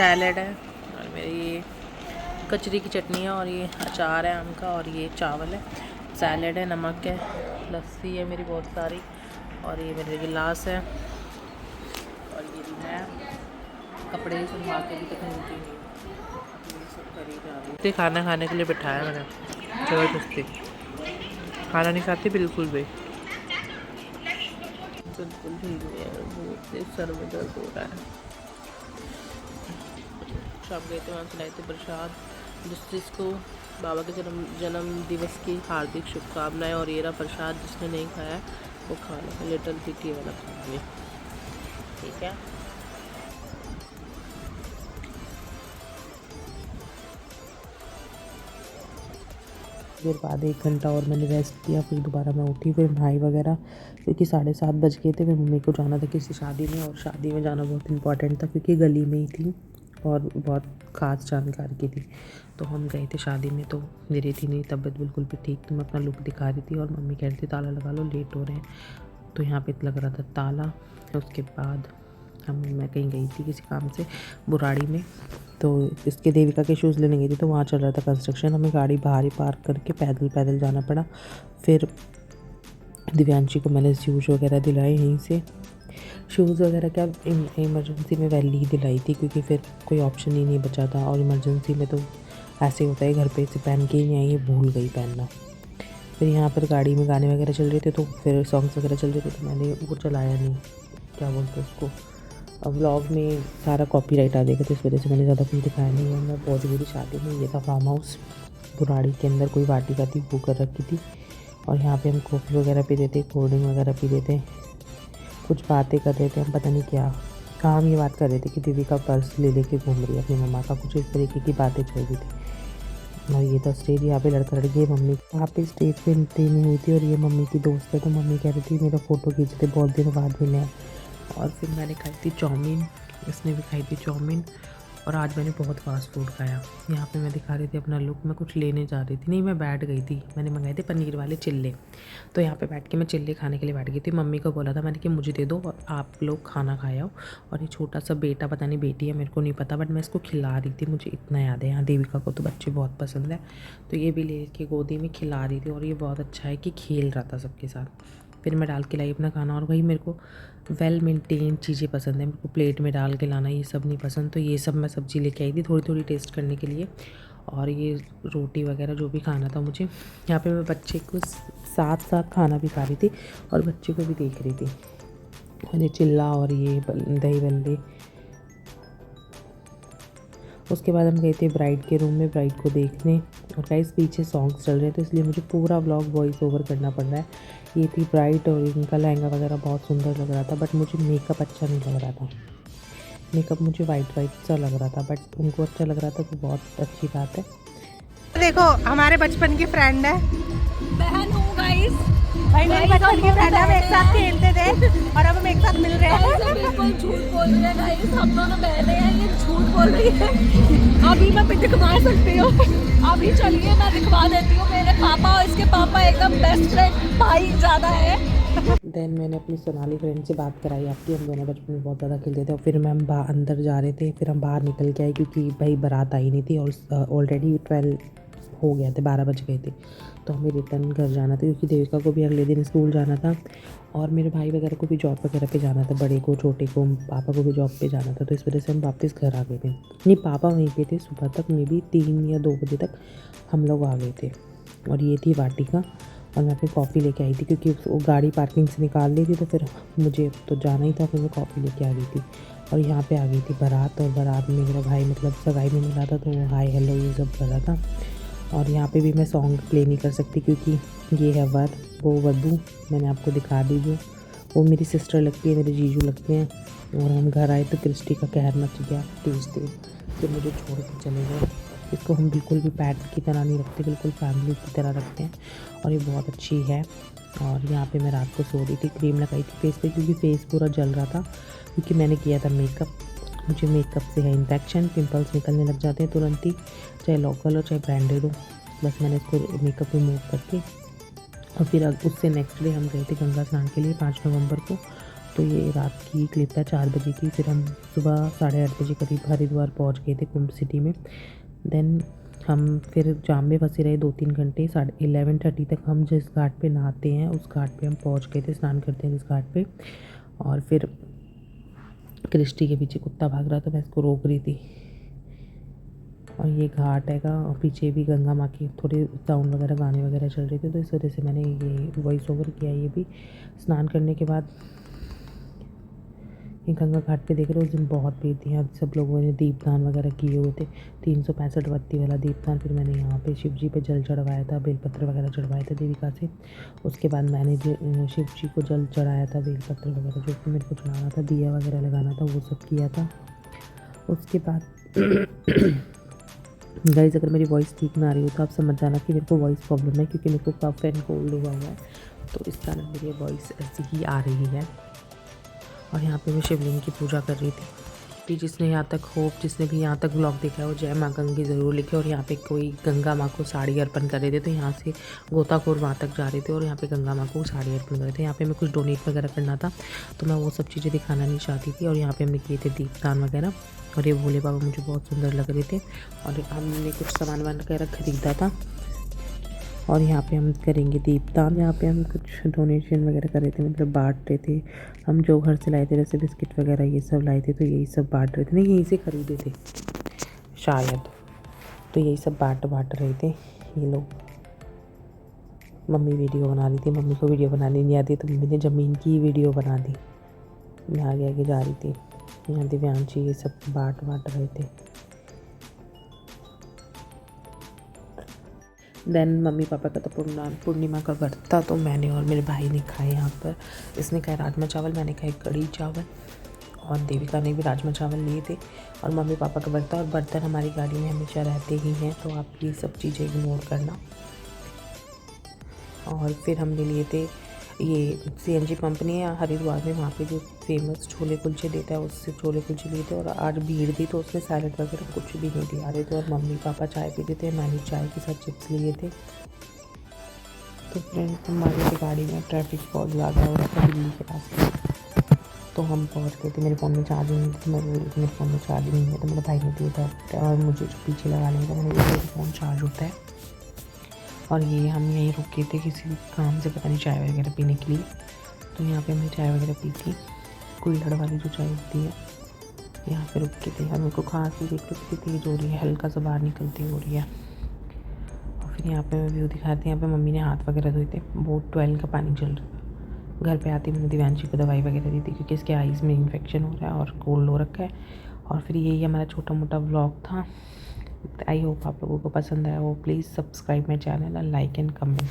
Salad है और मेरी ये कचरी की चटनी है और ये अचार है आम का और ये चावल है। सैलड है, नमक है, लस्सी है मेरी बहुत सारी और ये मेरे गिलास है और ये मैं कपड़े सुनवा के भी तक मिलती नहीं सब करी जा रही। खाना खाने के लिए बिठाया मैंने ज़बरदस्ती, खाना नहीं खाती बिल्कुल भी सर में दर्द हो रहा है। शाम गए थे वहाँ खिलाए थे प्रसाद, जिसको बाबा के जन्म दिवस की हार्दिक शुभकामनाएं और ये रहा प्रसाद। जिसने नहीं खाया वो खाना लिटल बिट ये वाला खाएंगे, ठीक है। फिर बाद 1 घंटा और मैंने रेस्ट किया, फिर दोबारा मैं उठी, फिर नहाई वगैरह क्योंकि 7:30 बज गए थे। फिर मम्मी को जाना था किसी शादी में और शादी में जाना बहुत इंपॉर्टेंट था क्योंकि गली में ही थी और बहुत ख़ास जानकार की थी। तो हम गए थे शादी में। तो मेरी थी नहीं तबीयत बिल्कुल भी ठीक, तो मैं अपना लुक दिखा रही थी और मम्मी कह रही थी ताला लगा लो लेट हो रहे हैं। तो यहाँ पे लग रहा था ताला। उसके बाद मैं कहीं गई थी किसी काम से बुराड़ी में, तो इसके देविका के शूज़ लेने गई थी। तो वहाँ चल रहा था कंस्ट्रक्शन, हमें गाड़ी बाहर ही पार्क करके पैदल पैदल जाना पड़ा। फिर दिव्यांशी को मैंने शूज़ वगैरह दिलाए यहीं से। शूज़ वगैरह क्या इमरजेंसी में वैली ही दिलाई थी क्योंकि फिर कोई ऑप्शन ही नहीं बचा था। और इमरजेंसी में तो ऐसे होता है, घर पे से पहन के ही नहीं आई, ये भूल गई पहनना। फिर यहाँ पर गाड़ी में गाने वगैरह चल रहे थे तो फिर सॉन्ग्स वगैरह चल रहे थे तो मैंने वो चलाया नहीं, क्या बोलते हैं उसको, व्लॉग में सारा कॉपीराइट आ जाएगा तो इस वजह से मैंने ज़्यादा कुछ दिखाया नहीं है। मैं पहुँच गई थी शादी में। ये था फार्म हाउस बुराड़ी के अंदर, कोई वाटिका थी बुक कर रखी थी और यहाँ पे हम कॉफ़ी वगैरह पी रहे थे, कोल्ड ड्रिंक वगैरह पी रहे थे, कुछ बातें कर रहे थे। हम पता नहीं क्या हम ये बात कर रहे थे कि दीदी का पर्स ले लेके घूम रही है अपनी मम्मा का, कुछ इस तरीके की बातें चल रही थी। और ये था स्टेज, यहाँ पे लड़का लड़की मम्मी यहाँ पे स्टेज पे एंट्री नहीं हुई थी और ये मम्मी की दोस्त है। तो मम्मी कह रही थी मेरा फ़ोटो खींचते, बहुत दिनों बाद मिले हैं। और फिर मैंने खाई थी चाउमीन, इसने भी खाई थी चाउमीन और आज मैंने बहुत फास्ट फूड खाया। यहाँ पे मैं दिखा रही थी अपना लुक, मैं कुछ लेने जा रही थी, नहीं मैं बैठ गई थी। मैंने मंगाए थे पनीर वाले चिल्ले, तो यहाँ पे बैठ के मैं चिल्ले खाने के लिए बैठ गई थी। मम्मी को बोला था मैंने कि मुझे दे दो और आप लोग खाना खाए आओ। और ये छोटा सा बेटा, पता नहीं बेटी है मेरे को नहीं पता, बट मैं इसको खिला रही थी, मुझे इतना याद है। यहाँ देविका को तो बच्चे बहुत पसंद है तो ये भी ले के गोदी में खिला रही थी और ये बहुत अच्छा है कि खेल रहा था सबके साथ। फिर मैं डाल के लाई अपना खाना और वही मेरे को वेल मेंटेन चीज़ें पसंद है, मेरे को प्लेट में डाल के लाना ये सब नहीं पसंद। तो ये सब मैं सब्ज़ी लेके आई थी थोड़ी थोड़ी टेस्ट करने के लिए और ये रोटी वगैरह जो भी खाना था मुझे। यहाँ पे मैं बच्चे को साथ साथ खाना भी खा रही थी और बच्चे को भी देख रही थी। और ये चिल्ला और ये दही बल्ले। उसके बाद हम गए थे ब्राइड के रूम में ब्राइड को देखने और गाइस पीछे सॉन्ग्स चल रहे हैं तो इसलिए मुझे पूरा व्लॉग वॉइस ओवर करना पड़ रहा है। ये थी ब्राइड और इनका लहंगा वगैरह बहुत सुंदर लग रहा था बट मुझे मेकअप अच्छा नहीं लग रहा था। मेकअप मुझे वाइट सा लग रहा था बट उनको अच्छा लग रहा था तो बहुत अच्छी बात है। देखो हमारे बचपन की फ्रेंड है, बहन हूँ गाइस, भाई मेरे बचपन की फ्रेंड है, हम एक साथ खेलते थे और अब हम एक साथ मिल रहे हैं। बिल्कुल झूठ बोल रही है गाइस, हम दोनों बहनें हैं, ये झूठ बोल रही है। अभी मैं पिक मार सकती हूँ, अभी चलिए मैं दिखवा देती हूँ। मेरे पापा और इसके पापा एकदम बेस्ट फ्रेंड भाई ज़्यादा है। देन मैंने अपनी सोनाली फ्रेंड से बात कराई आपकी, हम दोनों बचपन में बहुत ज़्यादा खेलते थे और फिर हम अंदर जा रहे थे। फिर हम बाहर निकल के आए क्योंकि भाई बारात आई नहीं थी और ऑलरेडी 12 हो गया थे, 12 बज गए थे तो हमें रिटर्न घर जाना था क्योंकि देविका को भी अगले दिन स्कूल जाना था और मेरे भाई वगैरह को भी जॉब वगैरह पे जाना था, बड़े को छोटे को पापा को भी जॉब पे जाना था। तो इस वजह से हम वापस घर आ गए थे। नहीं पापा वहीं पे थे सुबह तक, मे बी 3 या 2 बजे तक हम लोग आ गए थे। और ये थी वाटिका और मैं अपनी कॉफ़ी लेके आई थी क्योंकि वो गाड़ी पार्किंग से निकाल ली थी तो फिर मुझे तो जाना ही था, फिर मैं कॉफ़ी लेके आ गई थी। और यहाँ पे आ गई थी बारात और बारात में मेरा भाई मतलब सगाई में मिला था तो वो हाय हेलो ये सब कर रहा था। और यहाँ पे भी मैं सॉन्ग प्ले नहीं कर सकती क्योंकि ये है वर वो वधू, मैंने आपको दिखा दी जो वो मेरी सिस्टर लगती है, मेरे जीजू लगते हैं। और हम घर आए तो क्रिस्टी का कहर मच गया तेज फिर मुझे छोड़ के चले गए। इसको हम बिल्कुल भी पैट की तरह नहीं रखते, बिल्कुल फैमिली की तरह रखते हैं और ये बहुत अच्छी है। और यहाँ पे मैं रात को सो रही थी, क्रीम लगाई थी फेस पे क्योंकि फेस पूरा जल रहा था क्योंकि मैंने किया था मेकअप। मुझे मेकअप से है इन्फेक्शन, पिंपल्स निकलने लग जाते हैं तुरंत ही, चाहे लोकल हो चाहे ब्रांडेड हो। बस मैंने इसको मेकअप रिमूव करके और फिर उससे नेक्स्ट डे हम गए थे गंगा स्नान के लिए 5 नवंबर को। तो ये रात की क्लिप है 4 बजे की। फिर हम सुबह 8:30 बजे करीब हरिद्वार पहुंच गए थे कुंभ सिटी में। देन हम फिर जाम में फंसे रहे 2-3 घंटे। 11:30 तक हम जिस घाट पे नहाते हैं उस घाट पे हम पहुंच गए थे, स्नान करते हैं जिस घाट पे। और फिर क्रिस्टी के पीछे कुत्ता भाग रहा था, मैं इसको रोक रही थी। और ये घाट हैगा और पीछे भी गंगा माँ के थोड़े साउंड वगैरह गाने वगैरह चल रहे थे, तो इस वजह से मैंने ये वॉइस ओवर किया। ये भी स्नान करने के बाद ये गंगा घाट पे देख रहे हो, उस दिन बहुत भीड़ थी। यहाँ सब लोगों ने दीपदान वगैरह किए हुए थे, 365 बत्ती वाला दीपदान। फिर मैंने यहाँ पे शिव जी पे जल चढ़वाया था, बेलपत्र वगैरह चढ़वाए थे देविका से। उसके बाद मैंने शिव जी को जल चढ़ाया था, बेलपत्र वगैरह जो कि मेरे को चढ़ाना था, दिया वगैरह लगाना था, वो सब किया था। उसके बाद गाइस, अगर मेरी वॉइस ठीक ना आ रही हो तो आप समझ जाना कि मेरे को वॉइस प्रॉब्लम है, क्योंकि मेरे को कफ एंड कोल्ड हुआ है, तो इस कारण मेरी वॉइस ऐसी ही आ रही है। और यहाँ पे मैं शिवलिंग की पूजा कर रही थी। कि जिसने यहाँ तक जिसने भी यहाँ तक ब्लॉग देखा है वो जय माँ गंगे ज़रूर लिखे। और यहाँ पे कोई गंगा माँ को साड़ी अर्पण कर रहे थे, तो यहाँ से गोताखोर वहाँ तक जा रहे थे और यहाँ पे गंगा माँ को साड़ी अर्पण कर रहे थे। यहाँ पे मैं कुछ डोनेट वगैरह करना था, तो मैं वो सब चीज़ें दिखाना नहीं चाहती थी। और यहाँ पे हमने किए थे दीपदान वगैरह, और ये भोले बाबा मुझे बहुत सुंदर लग रहे थे। और हमने कुछ सामान वगैरह खरीदा था। और यहाँ पे हम करेंगे दीपदान। यहाँ पे हम कुछ डोनेशन वगैरह कर रहे थे, मतलब बांट रहे थे। हम जो घर से लाए थे जैसे बिस्किट वगैरह ये सब लाए थे, तो यही सब बांट रहे थे। नहीं, यहीं से खरीदे थे शायद, तो यही सब बांट रहे थे ये लोग। मम्मी वीडियो बना रही थी, मम्मी को वीडियो बनानी नहीं आती, तो मम्मी ने ज़मीन की वीडियो बना दी। मैं आगे आगे जा रही थी, यहाँ दिव्यांशी ये सब बांट रहे थे। देन मम्मी पापा का तो पूर्णिमा का व्रत था, तो मैंने और मेरे भाई ने खाए यहाँ पर। इसने खाए राजमा चावल, मैंने खाए कढ़ी चावल, और देविका ने भी राजमा चावल लिए थे। और मम्मी पापा का व्रत था। और बर्तन हमारी गाड़ी में हमेशा रहते ही हैं, तो आप ये सब चीज़ें इग्नोर करना। और फिर हमने लिए थे ये CNG कंपनी है हरिद्वार में, वहाँ पे जो फेमस छोले कुलचे देता है उससे छोले कुलचे लिए थे। और आज भीड़ थी तो उसमें सैलड वगैरह कुछ भी नहीं दिया रहे थे। और मम्मी पापा चाय पीते थे, मैंने चाय के साथ चिप्स लिए थे। तो फ्रेंड, हमारी गाड़ी में ट्रैफिक बहुत ज़्यादा हो रहा था दिल्ली के पास, तो हम पहुँच गए थे। मेरे फ़ोन में चार्जिंग नहीं थी, मेरे फ़ोन में चार्जिंग नहीं है, तो मेरे भाई ने दिया था। और मुझे जो पीछे लगाने का, मैंने मेरा फ़ोन चार्ज होता है। और ये हम यहीं रुके थे किसी काम से, पता नहीं चाय वगैरह पीने के लिए। तो यहाँ पे हमने चाय वगैरह पी थी, कुल्हड़ वाली जो चाय होती है, यहाँ पे रुक के थे। और मेरे को खांसी देख के कितनी तेज़ हो रही है, हल्का सा बाहर निकलती हो रही है। और फिर यहाँ पे मैं व्यू दिखाती हूँ। यहाँ पे मम्मी ने हाथ वगैरह धोए थे, बोट 12 का पानी चल रहा था। घर पे आती मैंने दिव्यांशी को दवाई वगैरह दी थी, क्योंकि इसके आइज़ में इन्फेक्शन हो रहा है और कोल्ड हो रखा है। और फिर यही हमारा छोटा मोटा व्लॉग था। आई होप आप लोगों को पसंद आया हो। Please subscribe my channel and like and comment.